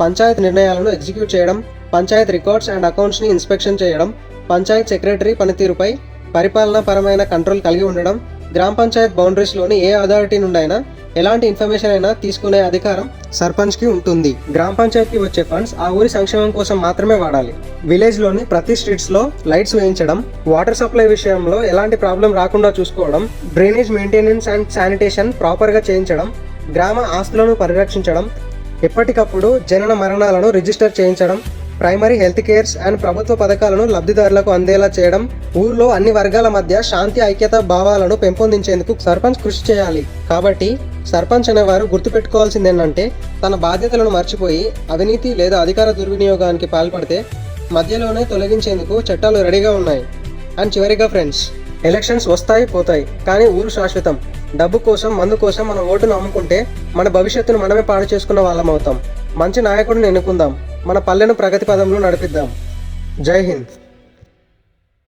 పంచాయత్ నిర్ణయాలను ఎగ్జిక్యూట్ చేయడం, Panchayat records and అకౌంట్స్ని inspection చేయడం, పంచాయత్ సెక్రటరీ పనితీరుపై పరిపాలనాపరమైన కంట్రోల్ కలిగి ఉండడం, గ్రామ పంచాయత్ బౌండరీస్లోని ఏ అథారిటీ నుండైనా ఎలాంటి ఇన్ఫర్మేషన్ అయినా తీసుకునే అధికారం సర్పంచ్కి ఉంటుంది. గ్రామ పంచాయతీకి వచ్చే ఫండ్స్ ఆ ఊరి సంక్షేమం కోసం మాత్రమే వాడాలి. విలేజ్లోని ప్రతి స్ట్రీట్స్లో లైట్స్ వేయించడం, వాటర్ సప్లై విషయంలో ఎలాంటి ప్రాబ్లం రాకుండా చూసుకోవడం, డ్రైనేజ్ మెయింటెనెన్స్ అండ్ శానిటేషన్ ప్రాపర్గా చేయించడం, గ్రామ ఆస్తులను పరిరక్షించడం, ఎప్పటికప్పుడు జనన మరణాలను రిజిస్టర్ చేయించడం, ప్రైమరీ హెల్త్ కేర్స్ అండ్ ప్రభుత్వ పథకాలను లబ్ధిదారులకు అందేలా చేయడం, ఊర్లో అన్ని వర్గాల మధ్య శాంతి ఐక్యత భావాలను పెంపొందించేందుకు సర్పంచ్ కృషి చేయాలి. కాబట్టి సర్పంచ్ అనేవారు గుర్తుపెట్టుకోవాల్సింది ఏంటంటే, తన బాధ్యతలను మర్చిపోయి అవినీతి లేదా అధికార దుర్వినియోగానికి పాల్పడితే మధ్యలోనే తొలగించేందుకు చట్టాలు రెడీగా ఉన్నాయి. అండ్ చివరిగా ఫ్రెండ్స్, ఎలక్షన్స్ వస్తాయి పోతాయి, కానీ ఊరు శాశ్వతం. డబ్బు కోసం, మందు కోసం మన ఓటును అమ్ముకుంటే మన భవిష్యత్తును మనమే పాడు చేసుకున్న వాళ్ళం అవుతాం. మంచి నాయకుడిని ఎన్నుకుందాం, మన పల్లెను ప్రగతి పదంలో నడిపిద్దాం. జై హింద్.